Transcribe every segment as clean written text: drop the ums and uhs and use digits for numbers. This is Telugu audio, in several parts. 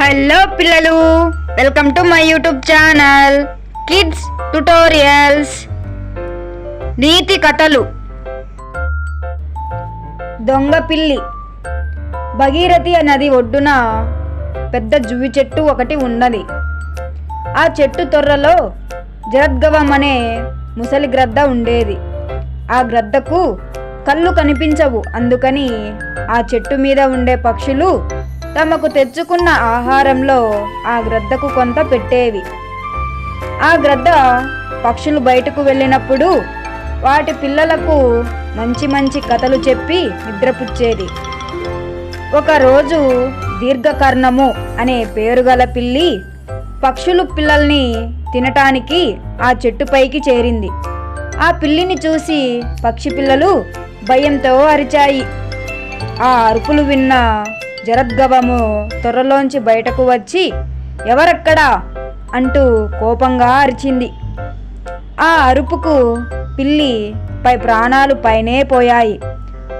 హలో పిల్లలు, welcome to my YouTube channel kids tutorials. నీతి కథలు. దొంగ పిల్లి. భగీరథి నది ఒడ్డున పెద్ద జువ్వి చెట్టు ఒకటి ఉన్నది. ఆ చెట్టు తొర్రలో జరద్గవం అనే ముసలి గ్రద్ద ఉండేది. ఆ గ్రద్దకు కళ్ళు కనిపించవు. అందుకని ఆ చెట్టు మీద ఉండే పక్షులు తమకు తెచ్చుకున్న ఆహారంలో ఆ గ్రద్దకు కొంత పెట్టేవి. ఆ గ్రద్ద పక్షులు బయటకు వెళ్ళినప్పుడు వాటి పిల్లలకు మంచి మంచి కథలు చెప్పి నిద్రపుచ్చేది. ఒకరోజు దీర్ఘకర్ణము అనే పేరు గల పిల్లి పక్షులు పిల్లల్ని తినటానికి ఆ చెట్టుపైకి చేరింది. ఆ పిల్లిని చూసి పక్షి పిల్లలు భయంతో అరిచాయి. ఆ అరుపులు విన్న జరద్గవము త్వరలోంచి బయటకు వచ్చి ఎవరక్కడా అంటూ కోపంగా అరిచింది. ఆ అరుపుకు పిల్లి ప్రాణాలు పైనే పోయాయి.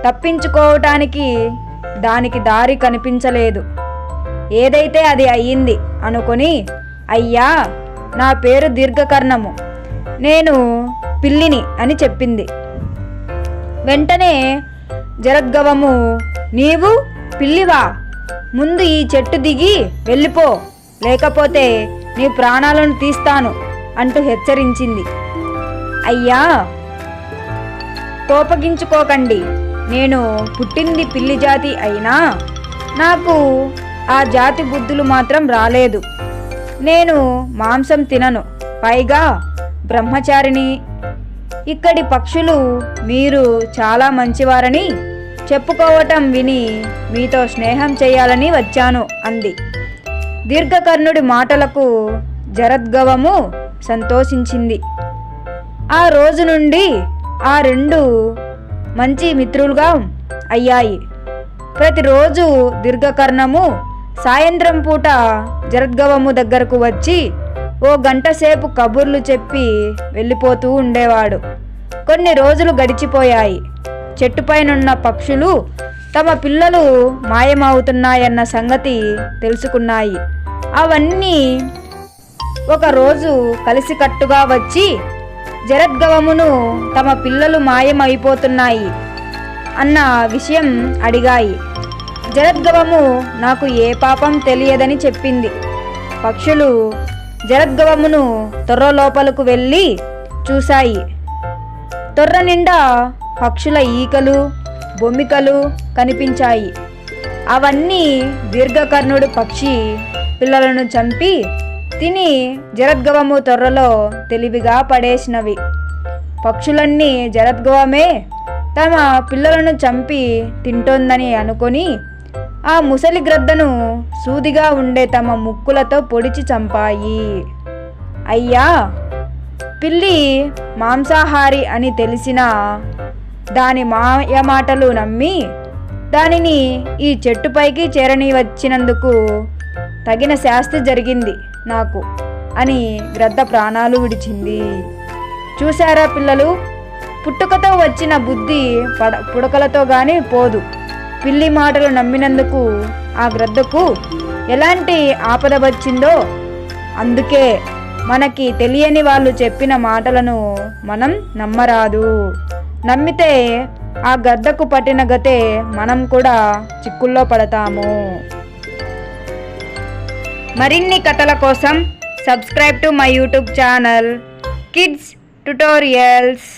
తప్పించుకోవటానికి దానికి దారి కనిపించలేదు. ఏదైతే అది అయ్యింది అనుకొని, అయ్యా, నా పేరు దీర్ఘకర్ణము, నేను పిల్లిని అని చెప్పింది. వెంటనే జరద్గవము, నీవు పిల్లివా? ముందు ఈ చెట్టు దిగి వెళ్ళిపో, లేకపోతే నీ ప్రాణాలను తీస్తాను అంటూ హెచ్చరించింది. అయ్యా, కోపగించుకోకండి. నేను పుట్టింది పిల్లి జాతి అయినా నాకు ఆ జాతి బుద్ధులు మాత్రం రాలేదు. నేను మాంసం తినను, పైగా బ్రహ్మచారిని. ఇక్కడి పక్షులు మీరు చాలా మంచివారని చెప్పుకోవటం విని మీతో స్నేహం చేయాలని వచ్చాను అంది. దీర్ఘకర్ణుడి మాటలకు జరద్గవము సంతోషించింది. ఆ రోజు నుండి ఆ రెండు మంచి మిత్రులుగా అయ్యాయి. ప్రతిరోజు దీర్ఘకర్ణము సాయంత్రం పూట జరద్గవము దగ్గరకు వచ్చి ఓ గంట సేపు కబుర్లు చెప్పి వెళ్ళిపోతూ ఉండేవాడు. కొన్ని రోజులు గడిచిపోయాయి. చెట్టుపైనున్న పక్షులు తమ పిల్లలు మాయమవుతున్నాయన్న సంగతి తెలుసుకున్నాయి. అవన్నీ ఒకరోజు కలిసికట్టుగా వచ్చి జరద్గవమును తమ పిల్లలు మాయమైపోతున్నాయి అన్న విషయం అడిగాయి. జరద్గవము నాకు ఏ పాపం తెలియదని చెప్పింది. పక్షులు జరద్గవమును తొర్ర లోపలకు వెళ్ళి చూశాయి. తొర్ర నిండా పక్షుల ఈకలు, బొమ్మికలు కనిపించాయి. అవన్నీ దీర్ఘకర్ణుడు పక్షి పిల్లలను చంపి తిని జరద్గవము తొర్రలో తెలివిగా పడేసినవి. పక్షులన్నీ జరద్గవమే తమ పిల్లలను చంపి తింటోందని అనుకొని ఆ ముసలి గ్రద్దను సూదిగా ఉండే తమ ముక్కులతో పొడిచి చంపాయి. అయ్యా, పిల్లి మాంసాహారి అని తెలిసిన దాని మాయమాటలు నమ్మి దానిని ఈ చెట్టుపైకి చేరని వచ్చినందుకు తగిన శాస్తి జరిగింది నాకు అని గ్రద్ద ప్రాణాలు విడిచింది. చూశారా పిల్లలు, పుట్టుకతో వచ్చిన బుద్ధి పుడకలతో గాని పోదు. పిల్లి మాటలు నమ్మినందుకు ఆ గ్రద్దకు ఎలాంటి ఆపద వచ్చిందో. అందుకే మనకి తెలియని వాళ్ళు చెప్పిన మాటలను మనం నమ్మరాదు. నమ్మితే ఆ గద్దకు పట్టిన గతే మనం కూడా చిక్కుల్లో పడతాము. మరిన్ని కథల కోసం subscribe to my YouTube channel kids tutorials.